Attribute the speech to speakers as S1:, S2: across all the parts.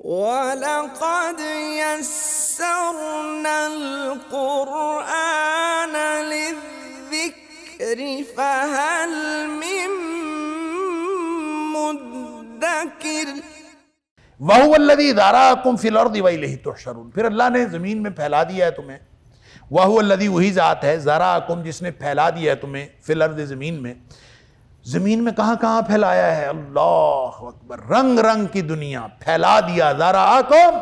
S1: وَلَقَدْ يَسَّرْنَا الْقُرْآنَ لِلذِّكْرِ فَهَلْ مِن مُدَّكِرٍ۔
S2: وَهُوَ الَّذِي ذَرَأَكُمْ فِي الْأَرْضِ وَإِلَيْهِ تُحْشَرُونَ، پھر اللہ نے زمین میں پھیلا دیا ہے تمہیں۔ وَهُوَ الَّذِي، وہی ذات ہے، ذَرَأَكُمْ، جس نے پھیلا دیا ہے تمہیں، فی الارض، زمین میں۔ زمین میں کہاں کہاں پھیلایا ہے؟ اللہ اکبر، رنگ رنگ کی دنیا پھیلا دیا۔ ذَرَأَكُمْ،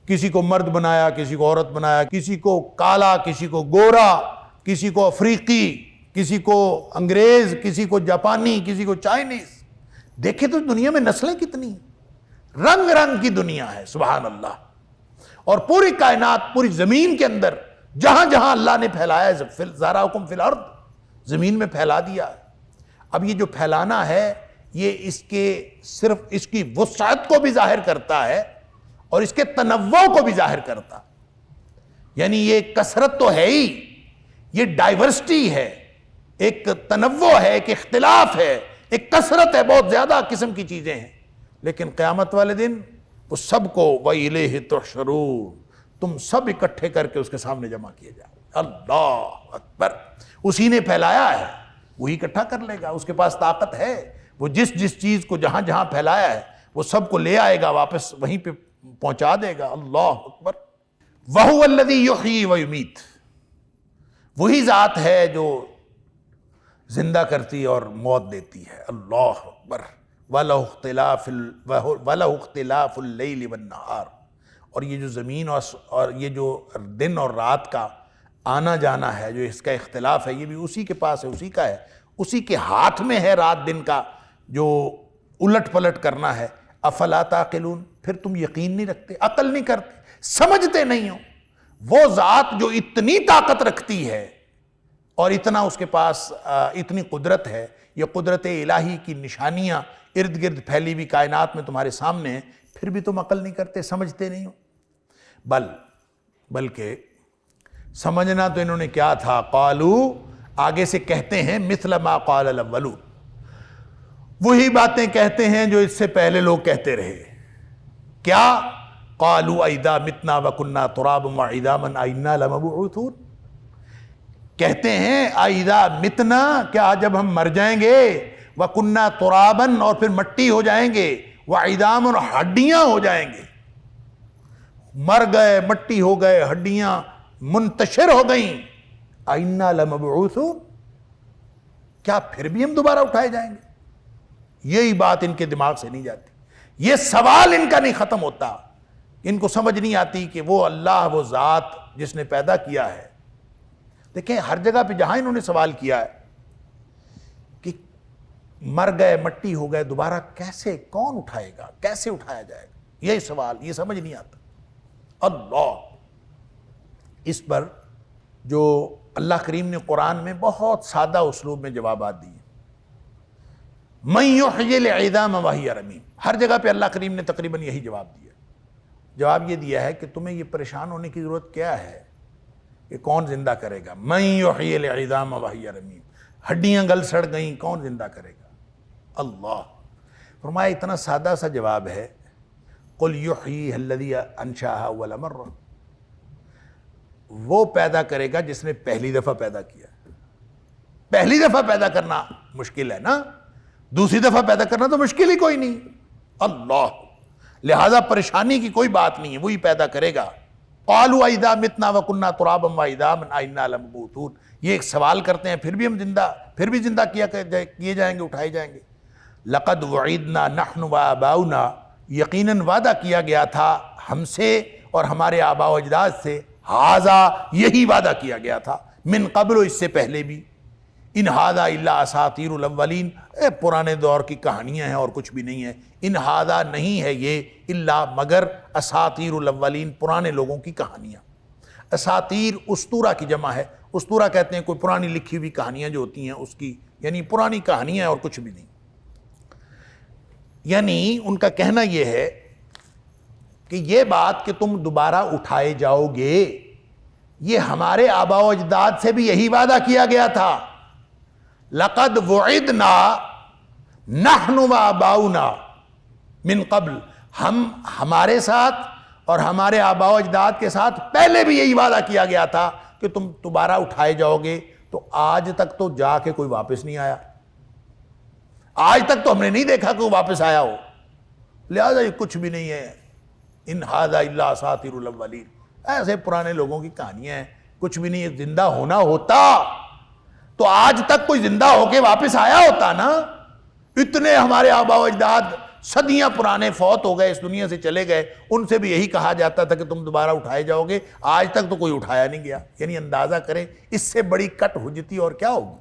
S2: کسی کو مرد بنایا، کسی کو عورت بنایا، کسی کو کالا، کسی کو گورا، کسی کو افریقی، کسی کو انگریز، کسی کو جاپانی، کسی کو چائنیز۔ دیکھیں تو دنیا میں نسلیں کتنی، رنگ رنگ کی دنیا ہے، سبحان اللہ۔ اور پوری کائنات، پوری زمین کے اندر جہاں جہاں اللہ نے پھیلایا ہے، ذَرَأَكُمْ فِي الْأَرْضِ، زمین میں پھیلا دیا ہے۔ اب یہ جو پھیلانا ہے، یہ صرف اس کی وسعت کو بھی ظاہر کرتا ہے اور اس کے تنوع کو بھی ظاہر کرتا ہے۔ یعنی یہ کثرت تو ہے ہی، یہ ڈائیورسٹی ہے، ایک تنوع ہے، ایک اختلاف ہے، ایک کثرت ہے، بہت زیادہ قسم کی چیزیں ہیں، لیکن قیامت والے دن وہ سب کو وَإِلَيْهِ تُحْشَرُونَ، تم سب اکٹھے کر کے اس کے سامنے جمع کیے جاؤ۔ اللہ اکبر، اسی نے پھیلایا ہے، وہی اکٹھا کر لے گا، اس کے پاس طاقت ہے، وہ جس چیز کو جہاں جہاں پھیلایا ہے وہ سب کو لے آئے گا، واپس وہیں پہ پہنچا دے گا۔ اللہ اکبر۔ وَهُوَ الَّذِي يُحْيِي وَيُمِيتُ، وہی ذات ہے جو زندہ کرتی اور موت دیتی ہے۔ اللہ اکبر۔ وَلَهُ اخْتِلَافُ اللَّيْلِ وَالنَّهَارِ، اور یہ جو زمین اور یہ جو دن اور رات کا آنا جانا ہے، جو اس کا اختلاف ہے، یہ بھی اسی کے پاس ہے، اسی کا ہے، اسی کے ہاتھ میں ہے رات دن کا جو الٹ پلٹ کرنا ہے۔ افلا تعقلون، پھر تم یقین نہیں رکھتے، عقل نہیں کرتے، سمجھتے نہیں ہو۔ وہ ذات جو اتنی طاقت رکھتی ہے اور اتنا اس کے پاس اتنی قدرت ہے، یہ قدرت الہی کی نشانیاں ارد گرد پھیلی ہوئی کائنات میں تمہارے سامنے ہیں، پھر بھی تم عقل نہیں کرتے، سمجھتے نہیں ہو۔ بلکہ سمجھنا تو انہوں نے کیا تھا، قالو، آگے سے کہتے ہیں، مثل ما قال الاولون، وہی باتیں کہتے ہیں جو اس سے پہلے لوگ کہتے رہے۔ کیا؟ قالوا اذا متنا وکنا ترابا وعظاما ائنا لمبعوثون، کہتے ہیں اذا متنا، کیا جب ہم مر جائیں گے، وکنا ترابا، اور پھر مٹی ہو جائیں گے، وعظاما، اور ہڈیاں ہو جائیں گے، مر گئے، مٹی ہو گئے، ہڈیاں منتشر ہو گئیں، ائنا لمبعوثون، کیا پھر بھی ہم دوبارہ اٹھائے جائیں گے؟ یہی بات ان کے دماغ سے نہیں جاتی، یہ سوال ان کا نہیں ختم ہوتا، ان کو سمجھ نہیں آتی کہ وہ اللہ، وہ ذات جس نے پیدا کیا ہے۔ دیکھیں ہر جگہ پہ جہاں انہوں نے سوال کیا ہے کہ مر گئے، مٹی ہو گئے، دوبارہ کیسے، کون اٹھائے گا، کیسے اٹھایا جائے گا، یہی سوال، یہ سمجھ نہیں آتا۔ اللہ، اس پر جو اللہ کریم نے قرآن میں بہت سادہ اسلوب میں جوابات دیے۔ مَن يُحْيِي الْعِظَامَ وَهِيَ رَمِيمٌ، ہر جگہ پہ اللہ کریم نے تقریباً یہی جواب دیا۔ جواب یہ دیا ہے کہ تمہیں یہ پریشان ہونے کی ضرورت کیا ہے کہ کون زندہ کرے گا؟ مَن يُحْيِي الْعِظَامَ وَهِيَ رَمِيمٌ، ہڈیاں گل سڑ گئیں، کون زندہ کرے گا؟ اللہ۔ فرمایا اتنا سادہ سا جواب ہے، قُلْ يُحْيِيهَا الَّذِي أَنشَأَهَا أَوَّلَ مَرَّةٍ، وہ پیدا کرے گا جس نے پہلی دفعہ پیدا کیا۔ پہلی دفعہ پیدا کرنا مشکل ہے نا، دوسری دفعہ پیدا کرنا تو مشکل ہی کوئی نہیں۔ اللہ، لہذا پریشانی کی کوئی بات نہیں ہے، وہی پیدا کرے گا۔ قالوا اذا متنا وكنا ترابا وعظاما ائنا لمبعوثون، یہ ایک سوال کرتے ہیں، پھر بھی ہم پھر بھی زندہ کیے جائیں گے، اٹھائے جائیں گے۔ لقد وعدنا نحن وآباؤنا، یقیناً وعدہ کیا گیا تھا ہم سے اور ہمارے آباء و اجداد سے، ھذا، یہی وعدہ کیا گیا تھا، من قبل، اس سے پہلے بھی، ان ھذا الا اساطیر الاولین، پرانے دور کی کہانیاں ہیں اور کچھ بھی نہیں ہے۔ ان ھذا، نہیں ہے یہ، الا، مگر، اساطیر الاولین، پرانے لوگوں کی کہانیاں۔ اساطیر اسطورہ کی جمع ہے، اسطورہ کہتے ہیں کوئی پرانی لکھی ہوئی کہانیاں جو ہوتی ہیں اس کی، یعنی پرانی کہانیاں اور کچھ بھی نہیں۔ یعنی ان کا کہنا یہ ہے کہ یہ بات کہ تم دوبارہ اٹھائے جاؤ گے، یہ ہمارے آباء و اجداد سے بھی یہی وعدہ کیا گیا تھا۔ لقد وعدنا نحن وآباؤنا من قبل، ہم ہمارے ساتھ اور ہمارے آباء و اجداد کے ساتھ پہلے بھی یہی وعدہ کیا گیا تھا کہ تم دوبارہ اٹھائے جاؤ گے، تو آج تک تو جا کے کوئی واپس نہیں آیا، آج تک تو ہم نے نہیں دیکھا کہ وہ واپس آیا ہو، لہذا یہ کچھ بھی نہیں ہے، ان ھذا الا اساطیر الاولین، ایسے پرانے لوگوں کی کہانیاں ہیں، کچھ بھی نہیں ہے۔ زندہ ہونا ہوتا تو آج تک کوئی زندہ ہو کے واپس آیا ہوتا نا، اتنے ہمارے آباء و اجداد صدیاں پرانے فوت ہو گئے، اس دنیا سے چلے گئے، ان سے بھی یہی کہا جاتا تھا کہ تم دوبارہ اٹھائے جاؤ گے، آج تک تو کوئی اٹھایا نہیں گیا۔ یعنی اندازہ کریں اس سے بڑی کٹ حجتی اور کیا ہوگی؟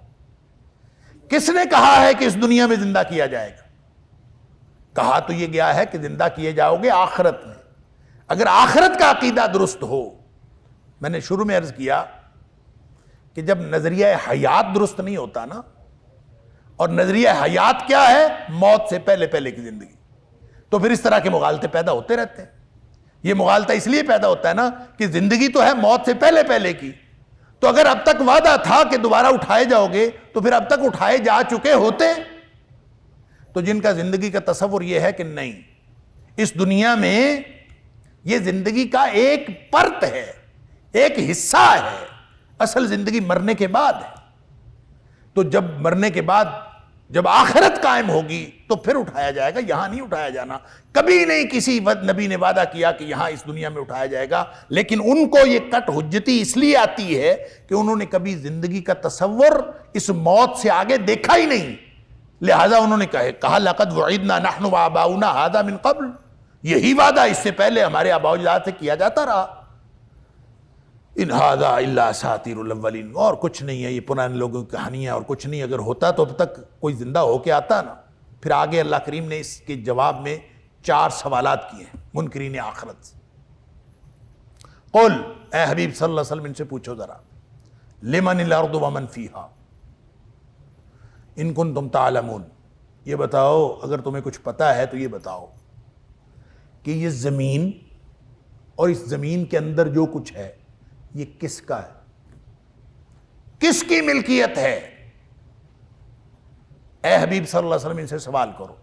S2: کس نے کہا ہے کہ اس دنیا میں زندہ کیا جائے گا؟ کہا تو یہ گیا ہے کہ زندہ کیے جاؤ گے آخرت میں۔ اگر آخرت کا عقیدہ درست ہو، میں نے شروع میں عرض کیا کہ جب نظریہ حیات درست نہیں ہوتا نا، اور نظریہ حیات کیا ہے؟ موت سے پہلے پہلے کی زندگی، تو پھر اس طرح کے مغالطے پیدا ہوتے رہتے ہیں۔ یہ مغالطہ اس لیے پیدا ہوتا ہے نا کہ زندگی تو ہے موت سے پہلے پہلے کی، تو اگر اب تک وعدہ تھا کہ دوبارہ اٹھائے جاؤ گے تو پھر اب تک اٹھائے جا چکے ہوتے۔ تو جن کا زندگی کا تصور یہ ہے کہ نہیں، اس دنیا میں یہ زندگی کا ایک پرت ہے، ایک حصہ ہے، اصل زندگی مرنے کے بعد ہے، تو جب مرنے کے بعد جب آخرت قائم ہوگی تو پھر اٹھایا جائے گا، یہاں نہیں اٹھایا جانا۔ کبھی نہیں کسی نبی نے وعدہ کیا کہ یہاں اس دنیا میں اٹھایا جائے گا، لیکن ان کو یہ کٹ حجتی اس لیے آتی ہے کہ انہوں نے کبھی زندگی کا تصور اس موت سے آگے دیکھا ہی نہیں، لہذا انہوں نے کہا لقد وعدنا نحن وآباؤنا هذا من قبل، یہی وعدہ اس سے پہلے ہمارے آباء و اجداد سے کیا جاتا رہا۔ ان ھذا الا اساطیر الاولین، اور کچھ نہیں ہے، یہ پرانے لوگوں کی کہانیاں، اور کچھ نہیں۔ اگر ہوتا تو اب تک کوئی زندہ ہو کے آتا نا۔ پھر آگے اللہ کریم نے اس کے جواب میں 4 سوالات کیے ہیں منکرین آخرت سے۔ قل، اے حبیب صلی اللہ علیہ وسلم ان سے پوچھو ذرا، لمن الارض ومن فیہا ان کنتم تعلمون، یہ بتاؤ اگر تمہیں کچھ پتا ہے تو یہ بتاؤ کہ یہ زمین اور اس زمین کے اندر جو کچھ ہے یہ کس کا ہے، کس کی ملکیت ہے؟ اے حبیب صلی اللہ علیہ وسلم ان سے سوال کرو۔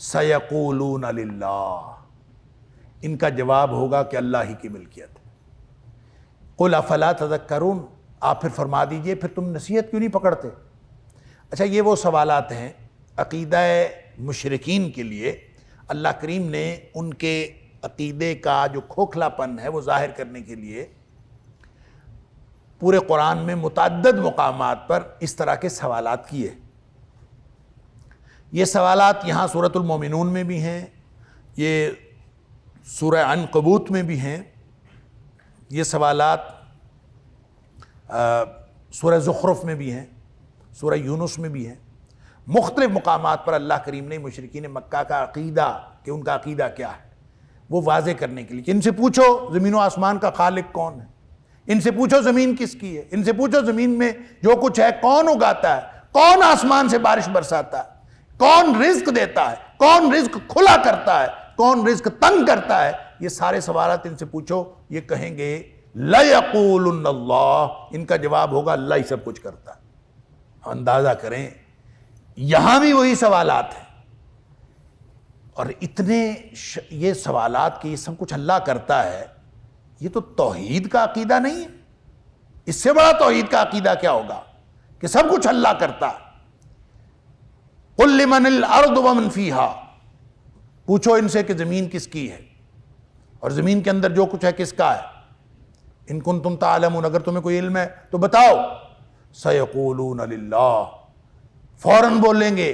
S2: سیقولون للہ، ان کا جواب ہوگا کہ اللہ ہی کی ملکیت ہے۔ قل افلا تذکرون، آپ پھر فرما دیجئے پھر تم نصیحت کیوں نہیں پکڑتے؟ اچھا، یہ وہ سوالات ہیں عقیدہ مشرکین کے لیے اللہ کریم نے ان کے عقیدے کا جو کھوکھلا پن ہے وہ ظاہر کرنے کے لیے پورے قرآن میں متعدد مقامات پر اس طرح کے سوالات کیے۔ یہ سوالات یہاں سورۃ المومنون میں بھی ہیں، یہ سورہ عنکبوت میں بھی ہیں، یہ سوالات سورہ زخرف میں بھی ہیں، سورہ یونس میں بھی ہیں۔ مختلف مقامات پر اللہ کریم نے مشرکین مکہ کا عقیدہ کہ ان کا عقیدہ کیا ہے وہ واضح کرنے کے لیے، ان سے پوچھو زمین و آسمان کا خالق کون ہے، ان سے پوچھو زمین کس کی ہے، ان سے پوچھو زمین میں جو کچھ ہے کون اگاتا ہے، کون آسمان سے بارش برساتا ہے، کون رزق دیتا ہے، کون رزق کھلا کرتا ہے، کون رزق تنگ کرتا ہے۔ یہ سارے سوالات ان سے پوچھو، یہ کہیں گے لَيَقُولُنَّ اللَّهُ، ان کا جواب ہوگا اللہ ہی سب کچھ کرتا ہے۔ اندازہ کریں یہاں بھی وہی سوالات ہیں، اور اتنے یہ سوالات کہ یہ سب کچھ اللہ کرتا ہے، یہ تو توحید کا عقیدہ نہیں ہے۔ اس سے بڑا توحید کا عقیدہ کیا ہوگا کہ سب کچھ اللہ کرتا ہے۔ قُل لِمَنِ الْأَرْضُ وَمَنْ فِيهَا، پوچھو ان سے کہ زمین کس کی ہے اور زمین کے اندر جو کچھ ہے کس کا ہے۔ ان کنتم تعلمون، اگر تمہیں کوئی علم ہے تو بتاؤ۔ سیقولون للہ، فوراً بولیں گے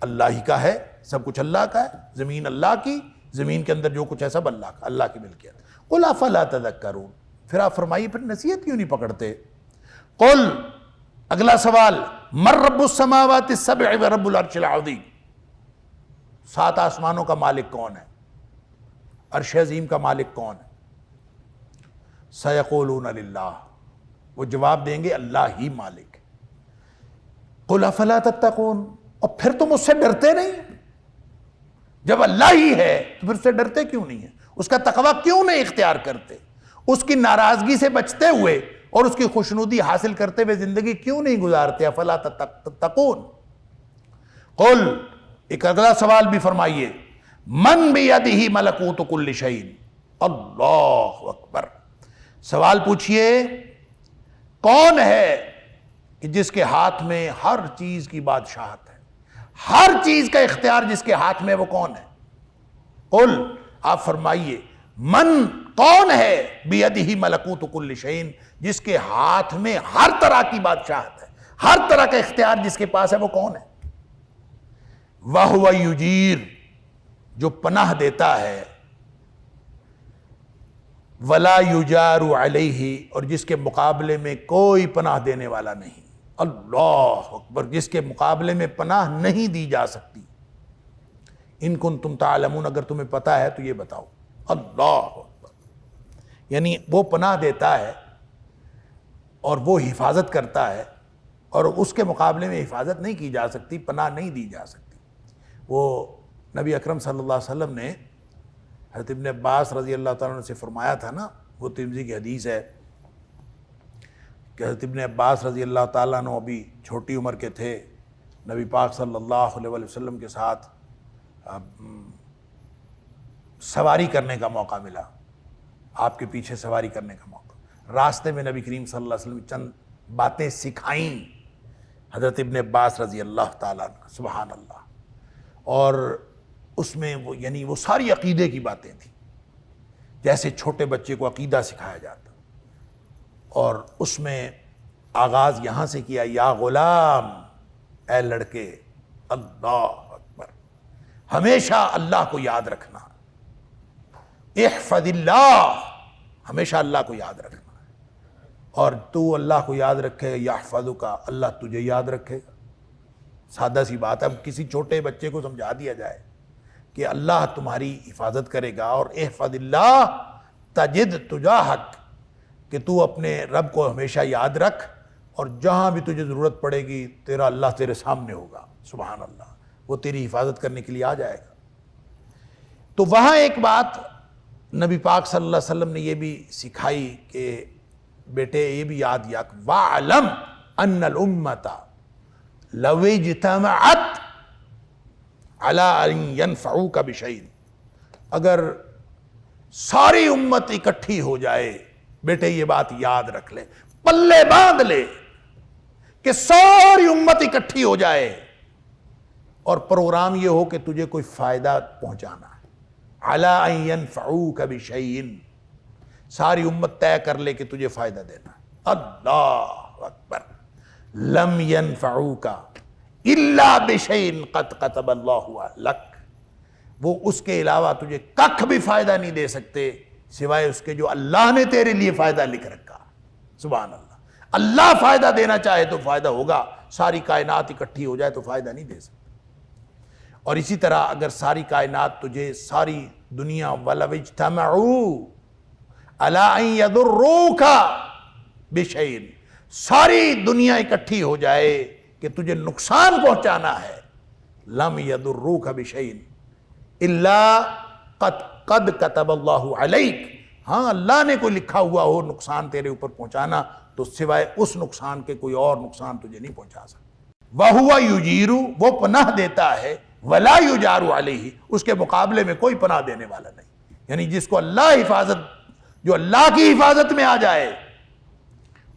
S2: اللہ ہی کا ہے، سب کچھ اللہ کا ہے، زمین اللہ کی، زمین کے اندر جو کچھ ہے سب اللہ کا، اللہ کی ملکیت۔ قل افلا تذکرون، پھر آپ فرمائیے پھر نصیحت کیوں نہیں پکڑتے؟ قل، اگلا سوال، من رب السماوات السبع ورب العرش العظیم، 7 آسمانوں کا مالک کون ہے، عرش عظیم کا مالک کون ہے؟ سیقولون للہ، وہ جواب دیں گے اللہ ہی مالک۔ قل افلا تتقون، اور پھر تم اس سے ڈرتے نہیں؟ جب اللہ ہی ہے تو پھر اس سے ڈرتے کیوں نہیں ہیں؟ اس کا تقوی کیوں نہیں اختیار کرتے؟ اس کی ناراضگی سے بچتے ہوئے اور اس کی خوشنودی حاصل کرتے ہوئے زندگی کیوں نہیں گزارتے؟ افلا تتقون۔ قل، ایک اگلا سوال بھی فرمائیے، من بیدہ ملکوت کل شیء، اللہ اکبر۔ سوال پوچھئے کون ہے کہ جس کے ہاتھ میں ہر چیز کی بادشاہت ہے، ہر چیز کا اختیار جس کے ہاتھ میں، وہ کون ہے؟ قل، آپ فرمائیے، من کون ہے بیدہ ملکوت کل شیء، جس کے ہاتھ میں ہر طرح کی بادشاہت ہے، ہر طرح کا اختیار جس کے پاس ہے، وہ کون ہے؟ وَهُوَ یجیر، جو پناہ دیتا ہے، وَلَا يُجَارُ عَلَيْهِ، اور جس کے مقابلے میں کوئی پناہ دینے والا نہیں۔ اللہ اکبر، جس کے مقابلے میں پناہ نہیں دی جا سکتی۔ ان کنتم تعلمون، اگر تمہیں پتا ہے تو یہ بتاؤ۔ اللہ اکبر، یعنی وہ پناہ دیتا ہے اور وہ حفاظت کرتا ہے، اور اس کے مقابلے میں حفاظت نہیں کی جا سکتی، پناہ نہیں دی جا سکتی۔ وہ نبی اکرم صلی اللہ علیہ وسلم نے حضرت ابن عباس رضی اللہ تعالیٰ عنہ سے فرمایا تھا نا، وہ ترمذی کی حدیث ہے کہ حضرت ابن عباس رضی اللہ تعالیٰ عنہ ابھی چھوٹی عمر کے تھے، نبی پاک صلی اللہ علیہ وسلم کے ساتھ سواری کرنے کا موقع ملا، آپ کے پیچھے سواری کرنے کا موقع۔ راستے میں نبی کریم صلی اللہ علیہ وسلم چند باتیں سکھائیں حضرت ابن عباس رضی اللہ تعالیٰ عنہ، سبحان اللہ، اور اس میں وہ ساری عقیدے کی باتیں تھیں، جیسے چھوٹے بچے کو عقیدہ سکھایا جاتا، اور اس میں آغاز یہاں سے کیا، یا غلام، اے لڑکے، اللہ اکبر، ہمیشہ اللہ کو یاد رکھنا، احفظ اللہ، ہمیشہ اللہ کو یاد رکھنا، اور تو اللہ کو یاد رکھے، یحفظک، اللہ تجھے یاد رکھے گا۔ سادہ سی بات ہے، اب کسی چھوٹے بچے کو سمجھا دیا جائے کہ اللہ تمہاری حفاظت کرے گا، اور احفظ اللہ تجد تجاہک، کہ تو اپنے رب کو ہمیشہ یاد رکھ، اور جہاں بھی تجھے ضرورت پڑے گی تیرا اللہ تیرے سامنے ہوگا، سبحان اللہ، وہ تیری حفاظت کرنے کے لیے آ جائے گا۔ تو وہاں ایک بات نبی پاک صلی اللہ علیہ وسلم نے یہ بھی سکھائی کہ بیٹے یہ بھی یاد یا وَعْلَمْ أَنَّ الْأُمَّةَ لَوْ اجْتَمَعَتْ عَلَىٰ أَن يَنْفَعُوكَ بِشَيْءٍ، اگر ساری امت اکٹھی ہو جائے، بیٹے یہ بات یاد رکھ لے، پلے باندھ لے کہ ساری امت اکٹھی ہو جائے اور پروگرام یہ ہو کہ تجھے کوئی فائدہ پہنچانا ہے، عَلَىٰ أَن يَنْفَعُوكَ بِشَيْءٍ، ساری امت طے کر لے کہ تجھے فائدہ دینا ہے، اللہ اکبر، لَمْ يَنْفَعُوكَ إِلَّا بِشَيْءٍ قَدْ كَتَبَ اللَّهُ لَكَ، وہ اس کے علاوہ تجھے ککھ بھی فائدہ نہیں دے سکتے سوائے اس کے جو اللہ نے تیرے لیے فائدہ لکھ رکھا، سبحان اللہ۔ اللہ فائدہ دینا چاہے تو فائدہ ہوگا، ساری کائنات اکٹھی ہو جائے تو فائدہ نہیں دے سکتے۔ اور اسی طرح اگر ساری کائنات تجھے، ساری دنیا، وَلَوِ اجْتَمَعُوا عَلَىٰ أَن يَضُرُّوكَ بِشَيْءٍ، ساری دنیا اکٹھی ہو جائے کہ تجھے نقصان پہنچانا ہے، لَمْ يَضُرُّوكَ بِشَيْءٍ إِلَّا قَدْ كَتَبَ اللَّهُ عَلَيْكَ، ہاں اللہ نے کوئی لکھا ہوا ہو نقصان تیرے اوپر پہنچانا، تو سوائے اس نقصان کے کوئی اور نقصان تجھے نہیں پہنچا سکتا۔ وَهُوَ يُجِيرُ، وہ پناہ دیتا ہے، وَلَا يُجَارُ عَلَيْهِ، اس کے مقابلے میں کوئی پناہ دینے والا نہیں، یعنی جس کو اللہ حفاظت، جو اللہ کی حفاظت میں آ جائے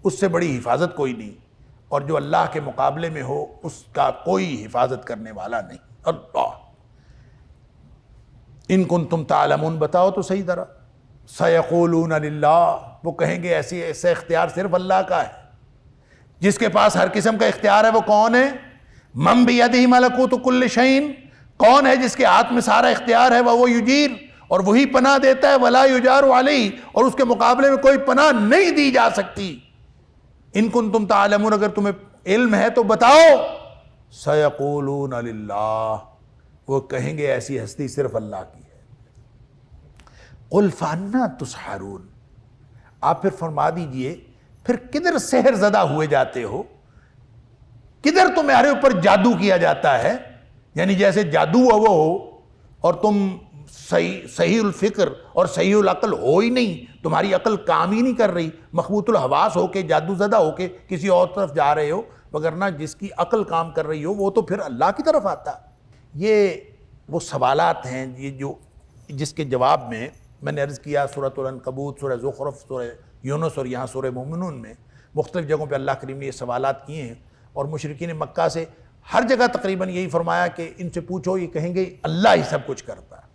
S2: اس سے بڑی حفاظت کوئی نہیں، اور جو اللہ کے مقابلے میں ہو اس کا کوئی حفاظت کرنے والا نہیں۔ اللہ، ان کنتم تعلمون، بتاؤ تو صحیح طرح، سیقولون للہ، وہ کہیں گے ایسے اختیار صرف اللہ کا ہے، جس کے پاس ہر قسم کا اختیار ہے وہ کون ہے؟ من بیدہ ملکوت کل شیء، کون ہے جس کے ہاتھ میں سارا اختیار ہے؟ وہ یجیر، اور وہی پناہ دیتا ہے، ولا یجار علیہ، اور اس کے مقابلے میں کوئی پناہ نہیں دی جا سکتی۔ ان کنتم تعلمون، اگر تمہیں علم ہے تو بتاؤ، سیقولون للہ، وہ کہیں گے ایسی ہستی صرف اللہ کی ہے۔ قل فانا تسحرون، آپ پھر فرما دیجئے پھر کدھر سحر زدہ ہوئے جاتے ہو، کدھر تمہارے اوپر جادو کیا جاتا ہے، یعنی جیسے جادو وہ ہو اور تم صحیح الفکر اور صحیح العقل ہو ہی نہیں، تمہاری عقل کام ہی نہیں کر رہی، مخبوط الحواس ہو کے، جادو زدہ ہو کے کسی اور طرف جا رہے ہو، وگرنہ جس کی عقل کام کر رہی ہو وہ تو پھر اللہ کی طرف آتا۔ یہ وہ سوالات ہیں یہ جو جس کے جواب میں نے عرض کیا سورۃ العنکبوت، سورہ زخرف، سورہ یونس اور یہاں سورہ مومنون میں مختلف جگہوں پہ اللہ کریم نے یہ سوالات کیے ہیں، اور مشرکین مکہ سے ہر جگہ تقریباً یہی فرمایا کہ ان سے پوچھو، یہ کہیں گے اللہ ہی سب کچھ کرتا ہے۔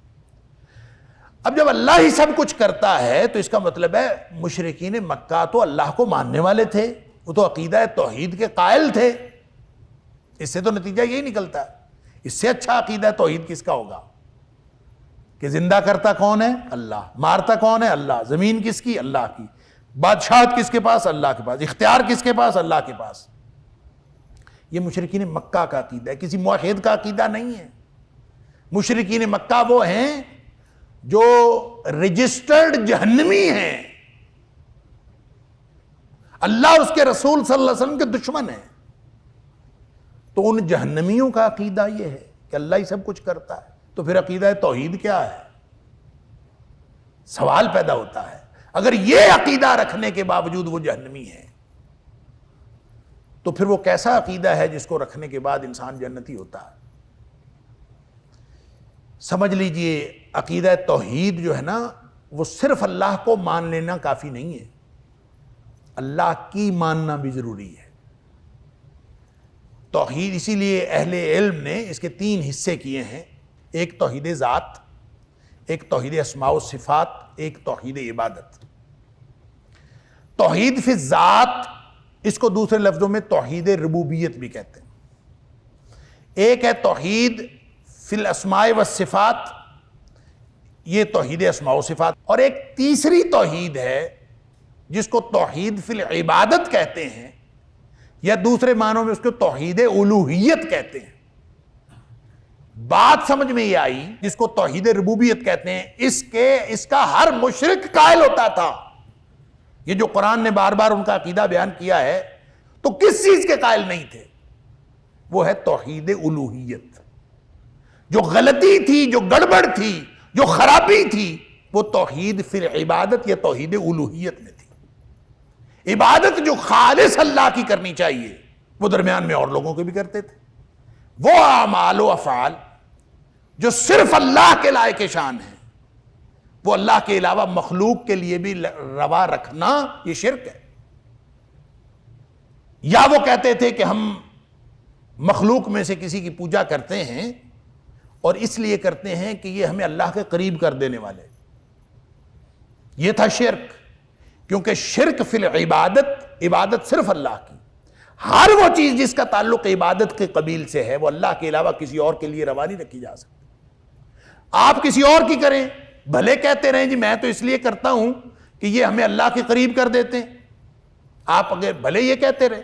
S2: اب جب اللہ ہی سب کچھ کرتا ہے تو اس کا مطلب ہے مشرکین مکہ تو اللہ کو ماننے والے تھے، وہ تو عقیدہ توحید کے قائل تھے، اس سے تو نتیجہ یہی نکلتا ہے۔ اس سے اچھا عقیدہ توحید کس کا ہوگا کہ زندہ کرتا کون ہے؟ اللہ، مارتا کون ہے؟ اللہ، زمین کس کی؟ اللہ کی، بادشاہت کس کے پاس؟ اللہ کے پاس، اختیار کس کے پاس؟ اللہ کے پاس۔ یہ مشرکین مکہ کا عقیدہ ہے، کسی موحد کا عقیدہ نہیں ہے۔ مشرکین مکہ وہ ہیں جو رجسٹرڈ جہنمی ہیں، اللہ اس کے رسول صلی اللہ علیہ وسلم کے دشمن ہیں۔ تو ان جہنمیوں کا عقیدہ یہ ہے کہ اللہ ہی سب کچھ کرتا ہے، تو پھر عقیدہ توحید کیا ہے؟ سوال پیدا ہوتا ہے۔ اگر یہ عقیدہ رکھنے کے باوجود وہ جہنمی ہے تو پھر وہ کیسا عقیدہ ہے جس کو رکھنے کے بعد انسان جنتی ہوتا ہے؟ سمجھ لیجئے عقیدہ توحید جو ہے نا وہ صرف اللہ کو مان لینا کافی نہیں ہے، اللہ کی ماننا بھی ضروری ہے۔ توحید اسی لیے اہل علم نے اس کے 3 حصے کیے ہیں، ایک توحید ذات، ایک توحید اسماء و صفات، ایک توحید عبادت۔ توحید فی الذات، اس کو دوسرے لفظوں میں توحید ربوبیت بھی کہتے ہیں۔ ایک ہے توحید فی الاسماء والصفات، یہ توحید اسماء و صفات، اور ایک تیسری توحید ہے جس کو توحید فی العبادت کہتے ہیں، یا دوسرے معنوں میں اس کو توحید الوہیت کہتے ہیں۔ بات سمجھ میں یہ آئی؟ جس کو توحید ربوبیت کہتے ہیں، اس کا ہر مشرک قائل ہوتا تھا۔ یہ جو قرآن نے بار بار ان کا عقیدہ بیان کیا ہے تو کس چیز کے قائل نہیں تھے؟ وہ ہے توحید الوہیت۔ جو غلطی تھی، جو گڑبڑ تھی، جو خرابی تھی، وہ توحید فی العبادت یا توحید الوہیت میں تھی۔ عبادت جو خالص اللہ کی کرنی چاہیے وہ درمیان میں اور لوگوں کے بھی کرتے تھے۔ وہ اعمال و افعال جو صرف اللہ کے لائق شان ہیں، وہ اللہ کے علاوہ مخلوق کے لیے بھی روا رکھنا یہ شرک ہے۔ یا وہ کہتے تھے کہ ہم مخلوق میں سے کسی کی پوجا کرتے ہیں اور اس لیے کرتے ہیں کہ یہ ہمیں اللہ کے قریب کر دینے والے، یہ تھا شرک۔ کیونکہ شرک فی العبادت، عبادت صرف اللہ کی، ہر وہ چیز جس کا تعلق عبادت کے قبیل سے ہے وہ اللہ کے علاوہ کسی اور کے لیے روا نہیں رکھی جا سکتی۔ آپ کسی اور کی کریں، بھلے کہتے رہیں جی میں تو اس لیے کرتا ہوں کہ یہ ہمیں اللہ کے قریب کر دیتے ہیں، آپ اگر بھلے یہ کہتے رہے،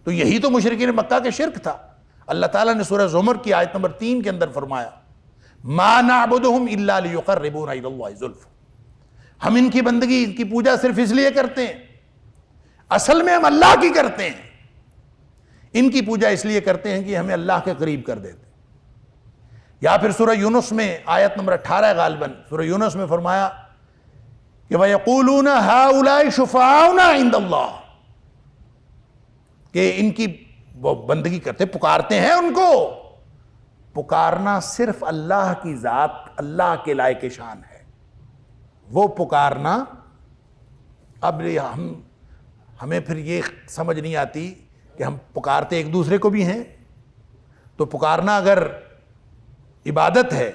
S2: تو یہی تو مشرکین مکہ کے شرک تھا۔ اللہ تعالیٰ نے سورہ زمر کی آیت نمبر 3 کے اندر فرمایا ما نعبدہم الا لیقربونا الی اللہ زلفی، ہم ان کی بندگی، ان کی پوجا صرف اس لیے کرتے ہیں، اصل میں ہم اللہ کی کرتے ہیں، ان کی پوجا اس لیے کرتے ہیں کہ ہمیں اللہ کے قریب کر دیتے ہیں۔ یا پھر سورہ یونس میں آیت نمبر 18 غالباً سورہ یونس میں فرمایا کہ وَيَقُولُونَ هَؤُلَاءِ شُفَعَاؤُنَا عِندَ اللَّهِ، کہ ان کی وہ بندگی کرتے، پکارتے ہیں ان کو۔ پکارنا صرف اللہ کی ذات، اللہ کے لائق شان ہے، وہ پکارنا۔ اب ہمیں پھر یہ سمجھ نہیں آتی کہ ہم پکارتے ایک دوسرے کو بھی ہیں، تو پکارنا اگر عبادت ہے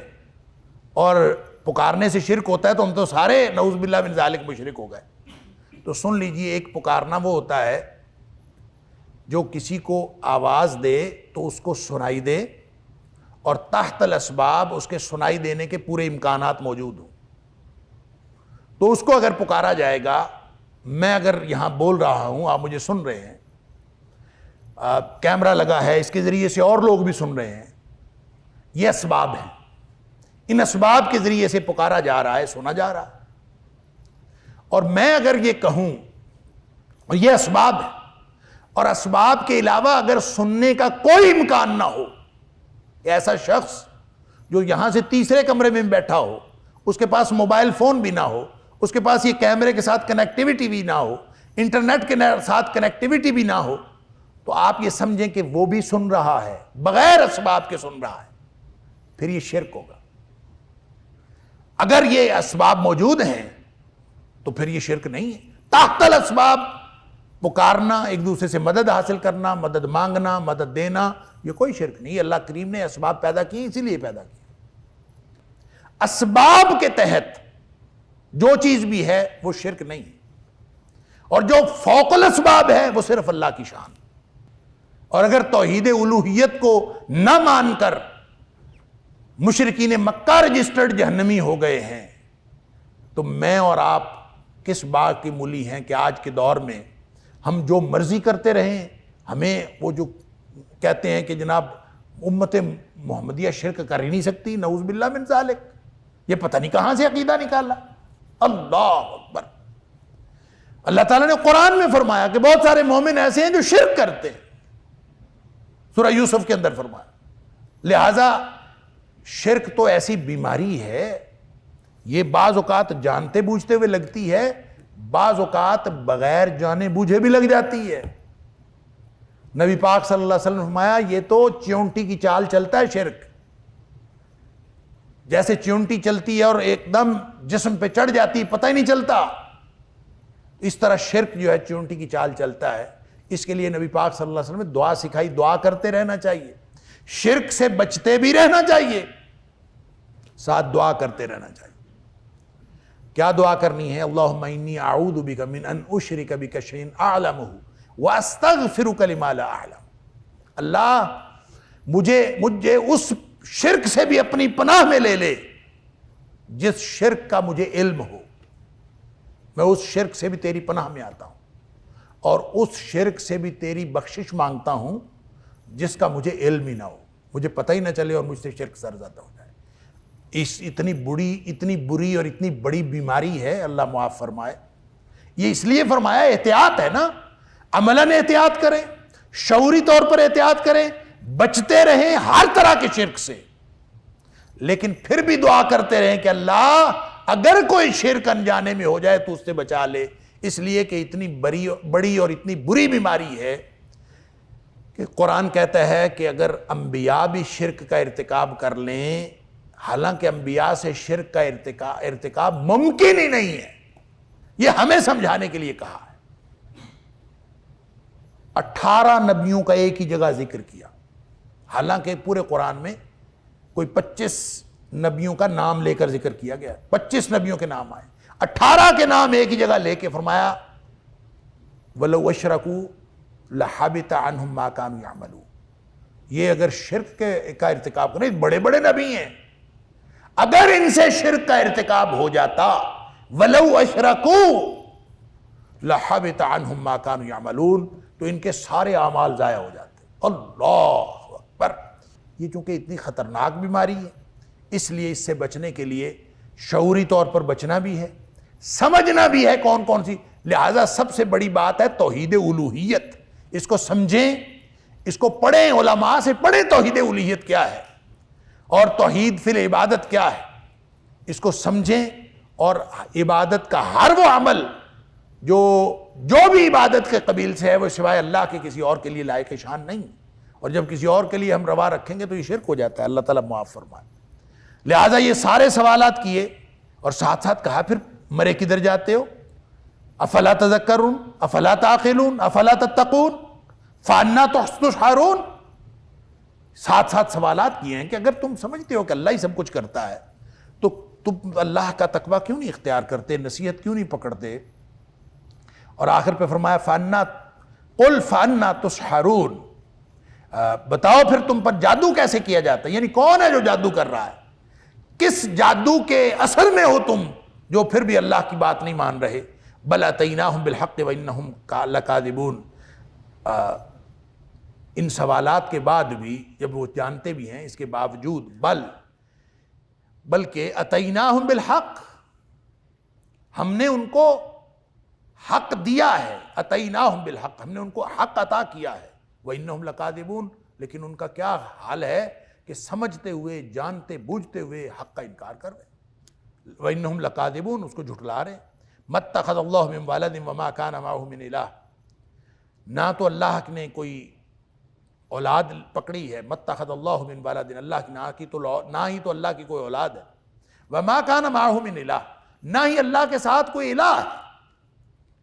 S2: اور پکارنے سے شرک ہوتا ہے تو ہم تو سارے نعوذ باللہ من ذالک مشرک ہو گئے۔ تو سن لیجئے، ایک پکارنا وہ ہوتا ہے جو کسی کو آواز دے تو اس کو سنائی دے، اور تحت الاسباب اس کے سنائی دینے کے پورے امکانات موجود ہوں، تو اس کو اگر پکارا جائے گا۔ میں اگر یہاں بول رہا ہوں، آپ مجھے سن رہے ہیں، کیمرہ لگا ہے، اس کے ذریعے سے اور لوگ بھی سن رہے ہیں، یہ اسباب ہیں، ان اسباب کے ذریعے سے پکارا جا رہا ہے، سنا جا رہا ہے۔ اور میں اگر یہ کہوں، اور یہ اسباب ہے، اور اسباب کے علاوہ اگر سننے کا کوئی امکان نہ ہو، ایسا شخص جو یہاں سے تیسرے کمرے میں بیٹھا ہو، اس کے پاس موبائل فون بھی نہ ہو، اس کے پاس یہ کیمرے کے ساتھ کنیکٹیویٹی بھی نہ ہو، انٹرنیٹ کے ساتھ کنیکٹیویٹی بھی نہ ہو، تو آپ یہ سمجھیں کہ وہ بھی سن رہا ہے، بغیر اسباب کے سن رہا ہے۔ پھر یہ شرک ہوگا. اگر یہ اسباب موجود ہیں تو پھر یہ شرک نہیں ہے. تحت الاسباب پکارنا، ایک دوسرے سے مدد حاصل کرنا، مدد مانگنا، مدد دینا، یہ کوئی شرک نہیں. اللہ کریم نے اسباب پیدا کی، اسی لیے پیدا کی. اسباب کے تحت جو چیز بھی ہے وہ شرک نہیں ہے، اور جو فوق الاسباب ہے وہ صرف اللہ کی شان. اور اگر توحید الوہیت کو نہ مان کر مشرکین مکہ رجسٹرڈ جہنمی ہو گئے ہیں تو میں اور آپ کس بات کی مولی ہیں کہ آج کے دور میں ہم جو مرضی کرتے رہیں. ہمیں وہ جو کہتے ہیں کہ جناب امت محمدیہ شرک کر ہی نہیں سکتی، نعوذ باللہ من ذالک، یہ پتہ نہیں کہاں سے عقیدہ نکالا. اللہ اکبر. اللہ تعالیٰ نے قرآن میں فرمایا کہ بہت سارے مومن ایسے ہیں جو شرک کرتے ہیں، سورہ یوسف کے اندر فرمایا. لہذا شرک تو ایسی بیماری ہے، یہ بعض اوقات جانتے بوجھتے ہوئے لگتی ہے، بعض اوقات بغیر جانے بوجھے بھی لگ جاتی ہے. نبی پاک صلی اللہ علیہ وسلم نے فرمایا یہ تو چیونٹی کی چال چلتا ہے شرک. جیسے چیونٹی چلتی ہے اور ایک دم جسم پہ چڑھ جاتی ہے، پتہ ہی نہیں چلتا، اس طرح شرک جو ہے چیونٹی کی چال چلتا ہے. اس کے لیے نبی پاک صلی اللہ علیہ وسلم نے دعا سکھائی، دعا کرتے رہنا چاہیے، شرک سے بچتے بھی رہنا چاہیے، ساتھ دعا کرتے رہنا چاہیے. کیا دعا کرنی ہے؟ اللہم انی اعوذ بک من ان اشرک بک شیئا اعلمہ واستغفرک لما لا اعلم. اللہ مجھے اس شرک سے بھی اپنی پناہ میں لے لے جس شرک کا مجھے علم ہو. میں اس شرک سے بھی تیری پناہ میں آتا ہوں اور اس شرک سے بھی تیری بخشش مانگتا ہوں جس کا مجھے علم ہی نہ ہو، مجھے پتہ ہی نہ چلے اور مجھ سے شرک سرزدہ ہو جائے. اتنی بری اور اتنی بڑی بیماری ہے، اللہ معاف فرمائے. یہ اس لیے فرمایا احتیاط ہے نا، عملاً احتیاط کریں، شعوری طور پر احتیاط کریں، بچتے رہیں ہر طرح کے شرک سے، لیکن پھر بھی دعا کرتے رہیں کہ اللہ اگر کوئی شرک انجانے میں ہو جائے تو اس سے بچا لے. اس لیے کہ اتنی بڑی اور اتنی بری بیماری ہے کہ قرآن کہتا ہے کہ اگر انبیاء بھی شرک کا ارتکاب کر لیں، حالانکہ انبیاء سے شرک کا ارتکاب ممکن ہی نہیں ہے، یہ ہمیں سمجھانے کے لیے کہا ہے. 18 نبیوں کا ایک ہی جگہ ذکر کیا، حالانکہ پورے قرآن میں کوئی 25 نبیوں کا نام لے کر ذکر کیا گیا، 25 نبیوں کے نام آئے، 18 کے نام ایک ہی جگہ لے کے فرمایا وَلَوْ أَشْرَكُوا لَحَبِطَ عَنْهُمْ مَا كَانُوا يَعْمَلُونَ. یہ اگر شرک کا ارتکاب کریں، بڑے بڑے نبی ہیں، اگر ان سے شرک کا ارتکاب ہو جاتا وَلَوْ أَشْرَكُوا لَحَبِطَ عَنْهُمْ مَا كَانُوا يَعْمَلُونَ، تو ان کے سارے اعمال ضائع ہو جاتے. اللہ اکبر. یہ چونکہ اتنی خطرناک بیماری ہے، اس لیے اس سے بچنے کے لیے شعوری طور پر بچنا بھی ہے، سمجھنا بھی ہے کون کون سی. لہذا سب سے بڑی بات ہے توحید الوہیت. اس کو سمجھیں، اس کو پڑھیں، علماء سے پڑھیں توحید الوہیت کیا ہے اور توحید فی العبادت کیا ہے. اس کو سمجھیں اور عبادت کا ہر وہ عمل جو بھی عبادت کے قبیل سے ہے وہ سوائے اللہ کے کسی اور کے لیے لائق شان نہیں. اور جب کسی اور کے لیے ہم روا رکھیں گے تو یہ شرک ہو جاتا ہے. اللہ تعالیٰ معاف فرمائے. لہٰذا یہ سارے سوالات کیے اور ساتھ ساتھ کہا پھر مرے کدھر جاتے ہو؟ افلا تذکرون افلا تعقلون افلا تتقون فانا تسحرون. ساتھ ساتھ سوالات کیے ہیں کہ اگر تم سمجھتے ہو کہ اللہ ہی سب کچھ کرتا ہے تو تم اللہ کا تقویٰ کیوں نہیں اختیار کرتے، نصیحت کیوں نہیں پکڑتے. اور آخر پہ فرمایا فانا قل فانا تسحرون، بتاؤ پھر تم پر جادو کیسے کیا جاتا ہے، یعنی کون ہے جو جادو کر رہا ہے، کس جادو کے اثر میں ہو تم جو پھر بھی اللہ کی بات نہیں مان رہے. بل اتیناہم بالحق وانہم لکاذبون. ان سوالات کے بعد بھی جب وہ جانتے بھی ہیں اس کے باوجود بلکہ اتیناہم بالحق، ہم نے ان کو حق دیا ہے، اتیناہم بالحق، ہم نے ان کو حق عطا کیا ہے. وانہم لکاذبون، لیکن ان کا کیا حال ہے کہ سمجھتے ہوئے جانتے بوجھتے ہوئے حق کا انکار کر رہے ہیں. وانہم لکاذبون، اس کو جھٹلا رہے ہیں. مَتَّخَذَ اللَّهُ مِن وَلَدٍ وَمَا كَانَ مَعَهُ مِنْ إِلَٰهٍ، نہ تو اللہ نے کوئی اولاد پکڑی ہے. متخذ اللہ من ولد, اللہ کی نہ ہی تو اللہ کی کوئی اولاد ہے. وما کان معہ من الہ, نہ ہی اللہ کے ساتھ کوئی الہ ہے.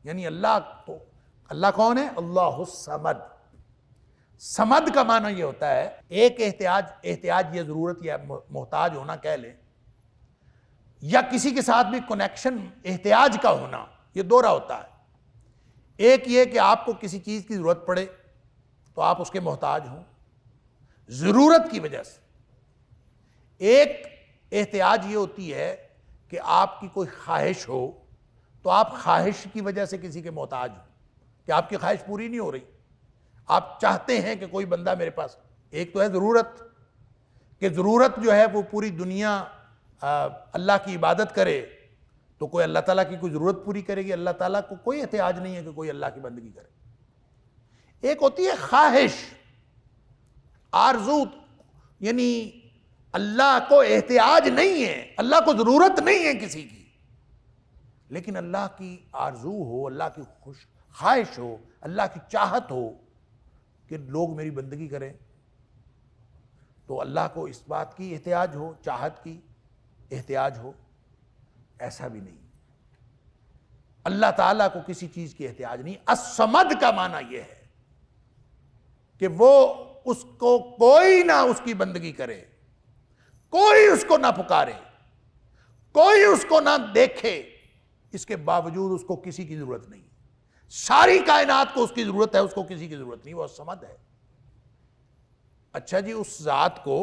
S2: یعنی اللہ کون ہے؟ اللہ الصمد. صمد کا معنی یہ ہوتا ہے ایک احتیاج یا ضرورت یا محتاج ہونا کہہ لیں, یا کسی کے ساتھ بھی کنیکشن احتیاج کا ہونا, یہ دوہرا ہوتا ہے. ایک یہ کہ آپ کو کسی چیز کی ضرورت پڑے تو آپ اس کے محتاج ہوں ضرورت کی وجہ سے. ایک احتیاج یہ ہوتی ہے کہ آپ کی کوئی خواہش ہو تو آپ خواہش کی وجہ سے کسی کے محتاج ہوں, کہ آپ کی خواہش پوری نہیں ہو رہی, آپ چاہتے ہیں کہ کوئی بندہ میرے پاس. ایک تو ہے ضرورت, کہ ضرورت جو ہے وہ پوری دنیا اللہ کی عبادت کرے تو کوئی اللہ تعالیٰ کی کوئی ضرورت پوری کرے گی. اللہ تعالیٰ کو کوئی احتیاج نہیں ہے کہ کوئی اللہ کی بندگی کرے. ایک ہوتی ہے خواہش, آرزو, یعنی اللہ کو احتیاج نہیں ہے, اللہ کو ضرورت نہیں ہے کسی کی, لیکن اللہ کی آرزو ہو, اللہ کی خواہش ہو, اللہ کی چاہت ہو کہ لوگ میری بندگی کریں. تو اللہ کو اس بات کی احتیاج ہو, چاہت کی احتیاج ہو, ایسا بھی نہیں. اللہ تعالیٰ کو کسی چیز کی احتیاج نہیں. الصمد کا معنی یہ ہے کہ وہ اس کو کوئی نہ اس کی بندگی کرے, کوئی اس کو نہ پکارے, کوئی اس کو نہ دیکھے, اس کے باوجود اس کو کسی کی ضرورت نہیں. ساری کائنات کو اس کی ضرورت ہے, اس کو کسی کی ضرورت نہیں. وہ الصمد ہے. اچھا جی, اس ذات کو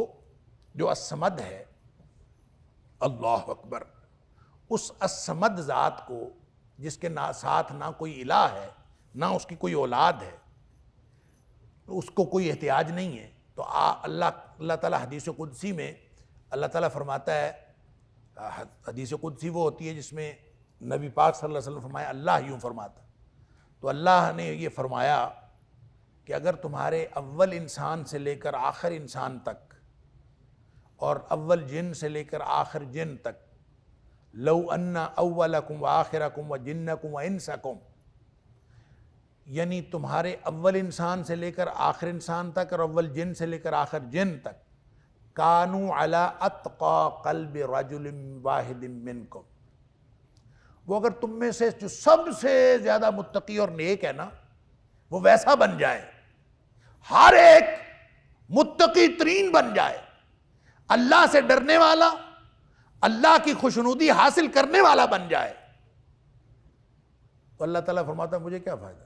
S2: جو الصمد ہے, اللہ اکبر, اس الصمد ذات کو جس کے ساتھ نہ کوئی الہ ہے, نہ اس کی کوئی اولاد ہے, اس کو کوئی احتیاج نہیں ہے. تو اللہ تعالیٰ حدیث قدسی میں اللہ تعالیٰ فرماتا ہے, حدیث قدسی وہ ہوتی ہے جس میں نبی پاک صلی اللہ علیہ وسلم فرمایا اللہ یوں فرماتا. تو اللہ نے یہ فرمایا کہ اگر تمہارے اول انسان سے لے کر آخر انسان تک اور اول جن سے لے کر آخر جن تک, لو ان اولکم وآخرکم وجنکم وانسکم, یعنی تمہارے اول انسان سے لے کر آخر انسان تک اور اول جن سے لے کر آخر جن تک, کانوا علی اتقى قلب رجل واحد منکم, وہ اگر تم میں سے جو سب سے زیادہ متقی اور نیک ہے نا, وہ ویسا بن جائے, ہر ایک متقی ترین بن جائے, اللہ سے ڈرنے والا, اللہ کی خوشنودی حاصل کرنے والا بن جائے, تو اللہ تعالیٰ فرماتا ہے مجھے کیا فائدہ,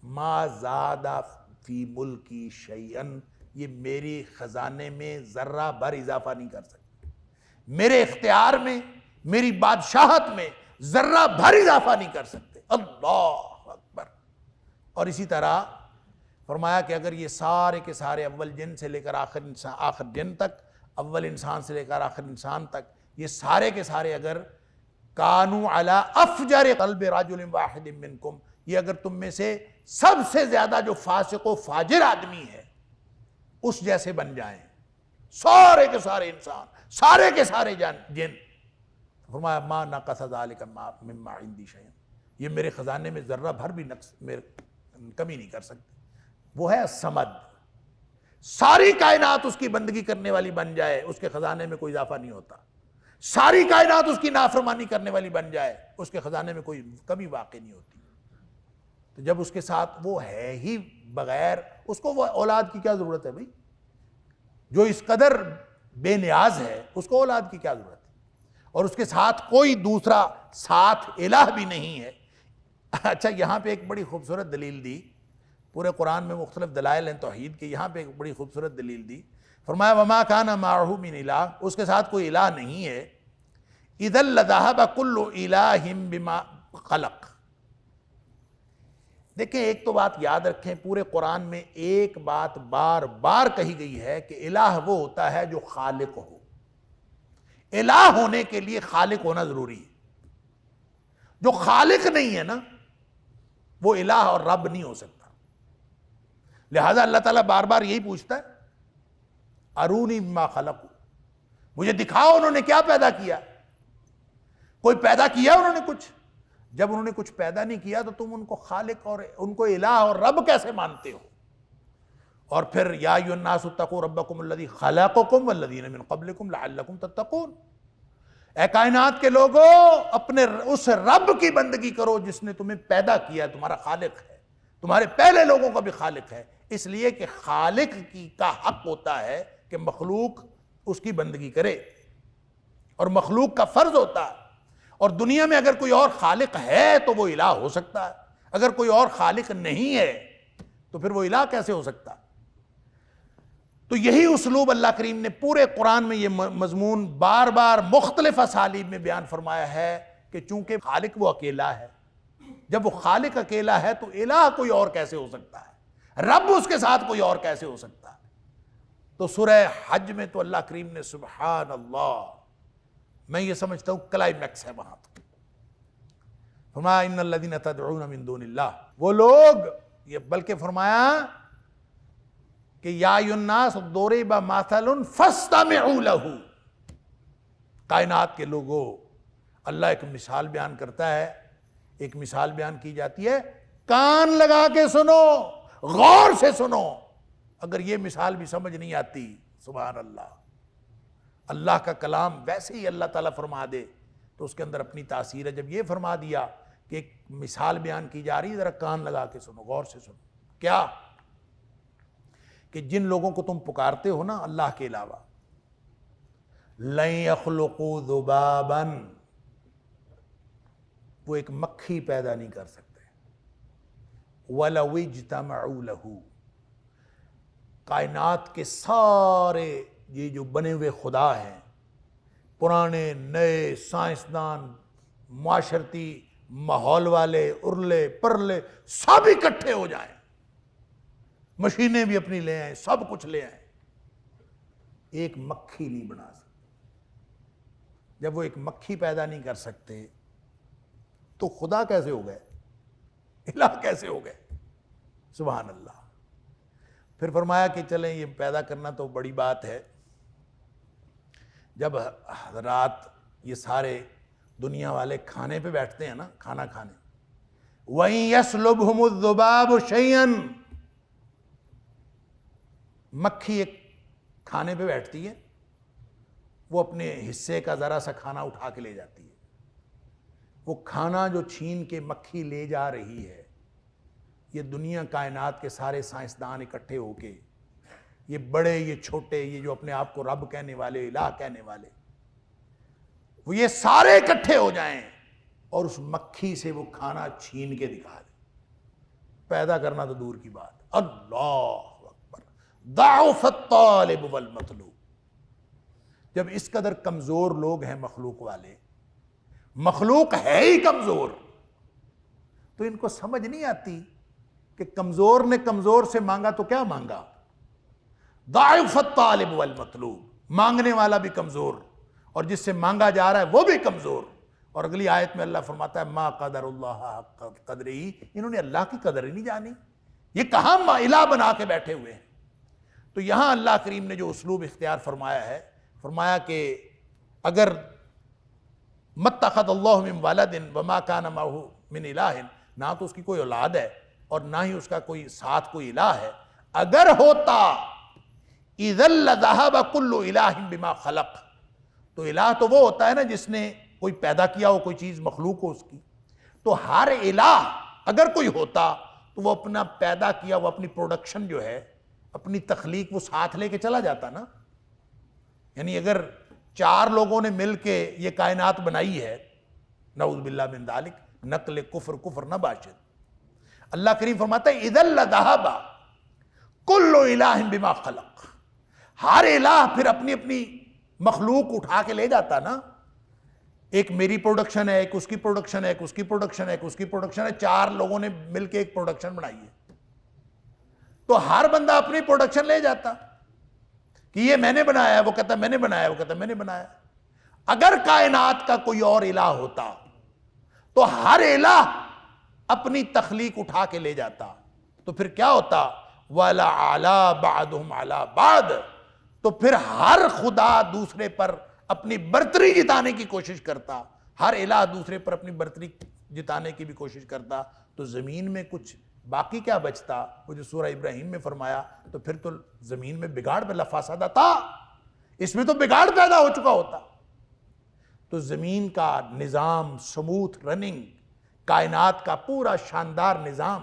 S2: ما زاد فی ملکی شیئا, یہ میری خزانے میں ذرہ بھر اضافہ نہیں کر سکتے, میرے اختیار میں, میری بادشاہت میں ذرہ بھر اضافہ نہیں کر سکتے. اللہ اکبر. اور اسی طرح فرمایا کہ اگر یہ سارے کے سارے اول جن سے لے کر آخر جن تک, اول انسان سے لے کر آخر انسان تک, یہ سارے کے سارے اگر کانوا علی افجر قلب رجل واحد منکم, یہ اگر تم میں سے سب سے زیادہ جو فاسق و فاجر آدمی ہے اس جیسے بن جائیں, سارے کے سارے انسان, سارے کے سارے جن, فرمایا ما نقص ذلک مما عندی شیئا, یہ میرے خزانے میں ذرہ بھر بھی کمی نہیں کر سکتے. وہ ہے الصمد. ساری کائنات اس کی بندگی کرنے والی بن جائے, اس کے خزانے میں کوئی اضافہ نہیں ہوتا. ساری کائنات اس کی نافرمانی کرنے والی بن جائے, اس کے خزانے میں کوئی کمی واقع نہیں ہوتی. تو جب اس کے ساتھ وہ ہے ہی بغیر, اس کو وہ اولاد کی کیا ضرورت ہے بھائی؟ جو اس قدر بے نیاز ہے اس کو اولاد کی کیا ضرورت ہے؟ اور اس کے ساتھ کوئی دوسرا ساتھ الہ بھی نہیں ہے. اچھا, یہاں پہ ایک بڑی خوبصورت دلیل دی, پورے قرآن میں مختلف دلائل ہیں توحید کے, یہاں پہ ایک بڑی خوبصورت دلیل دی. فرمایا وما کان معہ من الہ, اس کے ساتھ کوئی الہ نہیں ہے. اذا لذهب كل الہ بما خلق. دیکھیں ایک تو بات یاد رکھیں, پورے قرآن میں ایک بات بار بار کہی گئی ہے کہ الہ وہ ہوتا ہے جو خالق ہو. الہ ہونے کے لیے خالق ہونا ضروری ہے. جو خالق نہیں ہے نا وہ الہ اور رب نہیں ہو سکتا. لہذا اللہ تعالیٰ بار بار یہی پوچھتا ہے, ارونی مما خلقوا, مجھے دکھاؤ انہوں نے کیا پیدا کیا. کوئی پیدا کیا انہوں نے کچھ؟ جب انہوں نے کچھ پیدا نہیں کیا تو تم ان کو خالق اور ان کو الہ اور رب کیسے مانتے ہو؟ اور پھر یا ایھا الناس اتقوا ربکم الذی خلقکم والذین من قبلکم لعلکم تتقون، اے کائنات کے لوگوں اپنے اس رب کی بندگی کرو جس نے تمہیں پیدا کیا، تمہارا خالق ہے، تمہارے پہلے لوگوں کا بھی خالق ہے، اس لیے کہ خالق کا حق ہوتا ہے کہ مخلوق اس کی بندگی کرے، اور مخلوق کا فرض ہوتا ہے۔ اور دنیا میں اگر کوئی اور خالق ہے تو وہ الہ ہو سکتا ہے، اگر کوئی اور خالق نہیں ہے تو پھر وہ الہ کیسے ہو سکتا ہے؟ تو یہی اسلوب اللہ کریم نے پورے قرآن میں یہ مضمون بار بار مختلف اسالیب میں بیان فرمایا ہے کہ چونکہ خالق وہ اکیلا ہے، جب وہ خالق اکیلا ہے تو الہ کوئی اور کیسے ہو سکتا ہے، رب اس کے ساتھ کوئی اور کیسے ہو سکتا ہے؟ تو سورہ حج میں تو اللہ کریم نے سبحان اللہ، میں یہ سمجھتا ہوں کلائمیکس ہے وہاں تو فرمایا ان الذین تدعون من دون اللہ، وہ لوگ، یہ بلکہ فرمایا کہ یا ایھا الناس ضرب مثل فاستمعوا لہ، کائنات کے لوگوں اللہ ایک مثال بیان کرتا ہے، ایک مثال بیان کی جاتی ہے، کان لگا کے سنو، غور سے سنو، اگر یہ مثال بھی سمجھ نہیں آتی سبحان اللہ، اللہ کا کلام ویسے ہی اللہ تعالیٰ فرما دے تو اس کے اندر اپنی تاثیر ہے۔ جب یہ فرما دیا کہ ایک مثال بیان کی جا رہی ہے، ذرا کان لگا کے سنو، غور سے سنو، کیا کہ جن لوگوں کو تم پکارتے ہو نا اللہ کے علاوہ، لن یخلقوا ذبابا، وہ ایک مکھی پیدا نہیں کر سکتے، وَلَوْ اجْتَمَعُوا لَهُ، کائنات کے سارے یہ جو بنے ہوئے خدا ہیں، پرانے نئے سائنسدان، معاشرتی ماحول والے، ارلے پرلے، سب اکٹھے ہو جائیں، مشینیں بھی اپنی لے آئیں، سب کچھ لے آئیں، ایک مکھی نہیں بنا سکتے۔ جب وہ ایک مکھی پیدا نہیں کر سکتے تو خدا کیسے ہو گئے، الہ کیسے ہو گئے؟ سبحان اللہ۔ پھر فرمایا کہ چلیں یہ پیدا کرنا تو بڑی بات ہے، جب حضرات یہ سارے دنیا والے کھانے پہ بیٹھتے ہیں نا، کھانا کھانے، وَإِن يَسْلُبْهُمُ الذُّبَابُ شَيْئًا، مکھی ایک کھانے پہ بیٹھتی ہے، وہ اپنے حصے کا ذرا سا کھانا اٹھا کے لے جاتی ہے، وہ کھانا جو چھین کے مکھی لے جا رہی ہے، یہ دنیا کائنات کے سارے سائنسدان اکٹھے ہو کے، یہ بڑے یہ چھوٹے، یہ جو اپنے آپ کو رب کہنے والے، الہ کہنے والے، وہ یہ سارے اکٹھے ہو جائیں اور اس مکھی سے وہ کھانا چھین کے دکھا دیں، پیدا کرنا تو دور کی بات، اللہ اکبر، ضعف الطالب والمطلوب۔ جب اس قدر کمزور لوگ ہیں مخلوق والے، مخلوق ہے ہی کمزور، تو ان کو سمجھ نہیں آتی کہ کمزور نے کمزور سے مانگا تو کیا مانگا، ضعف الطالب والمطلوب، مانگنے والا بھی کمزور اور جس سے مانگا جا رہا ہے وہ بھی کمزور۔ اور اگلی آیت میں اللہ فرماتا ہے ما قدر اللہ حق قدرہ، انہوں نے اللہ کی قدر ہی نہیں جانی، یہ کہاں الہ بنا کے بیٹھے ہوئے ہیں۔ تو یہاں اللہ کریم نے جو اسلوب اختیار فرمایا ہے، فرمایا کہ اگر متخذ اللہ من ولد وما کان معہ من الہ، نہ تو اس کی کوئی اولاد ہے اور نہ ہی اس کا کوئی ساتھ کوئی الہ ہے، اگر ہوتا اذا لذهب كل الہ بما خلق، تو الہ تو وہ ہوتا ہے نا جس نے کوئی پیدا کیا ہو، کوئی چیز مخلوق ہو اس کی، تو ہر الہ اگر کوئی ہوتا تو وہ اپنا پیدا کیا، وہ اپنی پروڈکشن جو ہے، اپنی تخلیق وہ ساتھ لے کے چلا جاتا نا۔ یعنی اگر چار لوگوں نے مل کے یہ کائنات بنائی ہے، نعوذ باللہ من ذالک، نقل کفر نہ باشد، اللہ کریم فرماتا ہے اذا لذهب كل الہ بما خلق، ہر الہ پھر اپنی اپنی مخلوق اٹھا کے لے جاتا نا، ایک میری پروڈکشن ہے، ایک اس کی پروڈکشن ہے، ایک اس کی پروڈکشن ہے، ایک اس کی پروڈکشن ہے، چار لوگوں نے مل کے ایک پروڈکشن بنائی ہے، تو ہر بندہ اپنی پروڈکشن لے جاتا کہ یہ میں نے بنایا ہے، وہ کہتا ہے میں نے بنایا ہے، وہ کہتا ہے میں نے بنایا ہے۔ اگر کائنات کا کوئی اور الہ ہوتا تو ہر الہ اپنی تخلیق اٹھا کے لے جاتا، تو پھر کیا ہوتا، وَلَعَلَىٰ بَعْضُهُمْ عَلَىٰ بَعْضٍ، تو پھر ہر خدا دوسرے پر اپنی برتری جتانے کی کوشش کرتا، ہر الہ دوسرے پر اپنی برتری جتانے کی بھی کوشش کرتا، تو زمین میں کچھ باقی کیا بچتا؟ وہ جو سورہ ابراہیم میں فرمایا تو پھر تو زمین میں بگاڑ پہ لفاسدہ تھا، اس میں تو بگاڑ پیدا ہو چکا ہوتا۔ تو زمین کا نظام، سموتھ رننگ، کائنات کا پورا شاندار نظام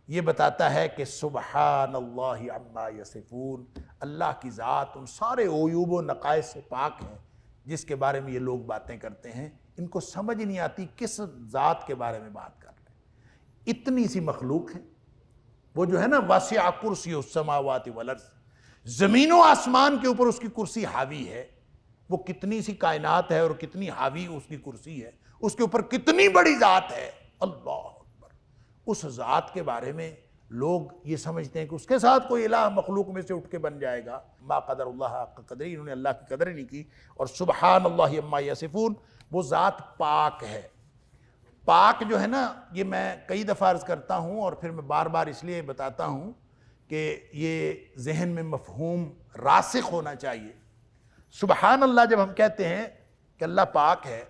S2: یہ بتاتا ہے کہ سبحان اللہ عما یصفون، اللہ کی ذات ان سارے عیوب و نقائص سے پاک ہے جس کے بارے میں یہ لوگ باتیں کرتے ہیں۔ ان کو سمجھ نہیں آتی کس ذات کے بارے میں بات کر رہے ہیں، اتنی سی مخلوق ہے۔ وہ جو ہے نا واسع کرسی السماوات والارض، زمین و آسمان کے اوپر اس کی کرسی حاوی ہے۔ وہ کتنی سی کائنات ہے اور کتنی حاوی اس کی کرسی ہے، اس کے اوپر کتنی بڑی ذات ہے، اللہ اکبر۔ اس ذات کے بارے میں لوگ یہ سمجھتے ہیں کہ اس کے ساتھ کوئی الہ مخلوق میں سے اٹھ کے بن جائے گا۔ ما قدر اللہ حق قدری، انہوں نے اللہ کی قدر نہیں کی۔ اور سبحان اللہ عما یصفون، وہ ذات پاک ہے۔ پاک جو ہے نا، یہ میں کئی دفعہ عرض کرتا ہوں اور پھر میں بار بار اس لیے بتاتا ہوں کہ یہ ذہن میں مفہوم راسخ ہونا چاہیے۔ سبحان اللہ جب ہم کہتے ہیں کہ اللہ پاک ہے،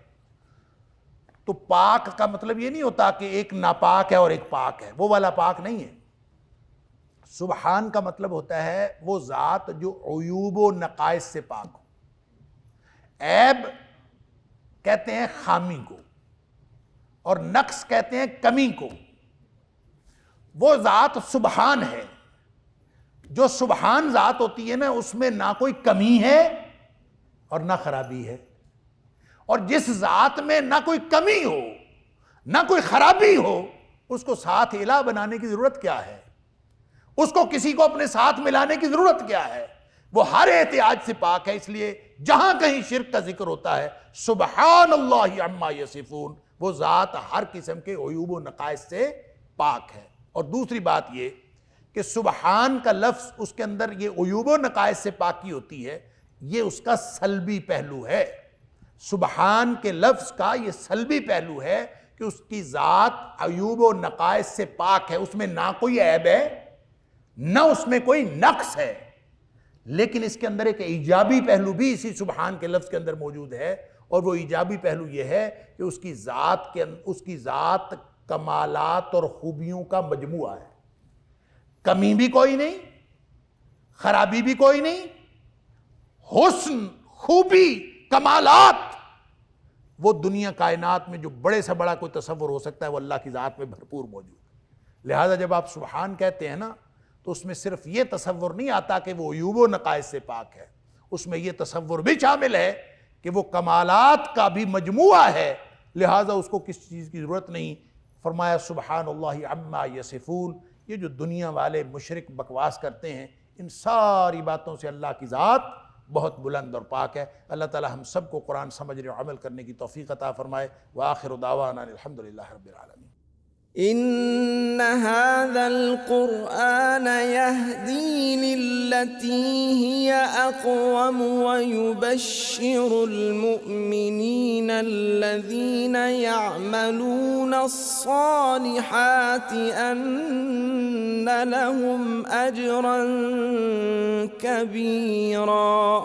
S2: تو پاک کا مطلب یہ نہیں ہوتا کہ ایک ناپاک ہے اور ایک پاک ہے، وہ والا پاک نہیں ہے۔ سبحان کا مطلب ہوتا ہے وہ ذات جو عیوب و نقائص سے پاک ہو۔ عیب کہتے ہیں خامی کو، اور نقص کہتے ہیں کمی کو۔ وہ ذات سبحان ہے۔ جو سبحان ذات ہوتی ہے نا، اس میں نہ کوئی کمی ہے اور نہ خرابی ہے۔ اور جس ذات میں نہ کوئی کمی ہو نہ کوئی خرابی ہو، اس کو ساتھ الہ بنانے کی ضرورت کیا ہے؟ اس کو کسی کو اپنے ساتھ ملانے کی ضرورت کیا ہے؟ وہ ہر احتیاج سے پاک ہے۔ اس لیے جہاں کہیں شرک کا ذکر ہوتا ہے، سبحان اللہ عما یصفون، وہ ذات ہر قسم کے عیوب و نقائص سے پاک ہے۔ اور دوسری بات یہ کہ سبحان کا لفظ، اس کے اندر یہ عیوب و نقائص سے پاکی ہوتی ہے، یہ اس کا سلبی پہلو ہے۔ سبحان کے لفظ کا یہ سلبی پہلو ہے کہ اس کی ذات عیوب و نقائص سے پاک ہے، اس میں نہ کوئی عیب ہے نہ اس میں کوئی نقص ہے۔ لیکن اس کے اندر ایک ایجابی پہلو بھی اسی سبحان کے لفظ کے اندر موجود ہے، اور وہ ایجابی پہلو یہ ہے کہ اس کی ذات کمالات اور خوبیوں کا مجموعہ ہے۔ کمی بھی کوئی نہیں، خرابی بھی کوئی نہیں، حسن، خوبی، کمالات، وہ دنیا کائنات میں جو بڑے سے بڑا کوئی تصور ہو سکتا ہے وہ اللہ کی ذات میں بھرپور موجود ہے۔ لہذا جب آپ سبحان کہتے ہیں نا، تو اس میں صرف یہ تصور نہیں آتا کہ وہ عیوب و نقائص سے پاک ہے، اس میں یہ تصور بھی شامل ہے کہ وہ کمالات کا بھی مجموعہ ہے، لہذا اس کو کس چیز کی ضرورت نہیں۔ فرمایا سبحان اللہ عما یصفون۔ یہ جو دنیا والے مشرک بکواس کرتے ہیں، ان ساری باتوں سے اللہ کی ذات بہت بلند اور پاک ہے۔ اللہ تعالی ہم سب کو قرآن سمجھنے اور عمل کرنے کی توفیق عطا فرمائے۔ وآخر دعوانا الحمدللہ رب العالمین۔
S1: إن هذا القرآن يهدي للتي هي أقوم ويبشر المؤمنين الذين يعملون الصالحات أن لهم أجرا كبيرا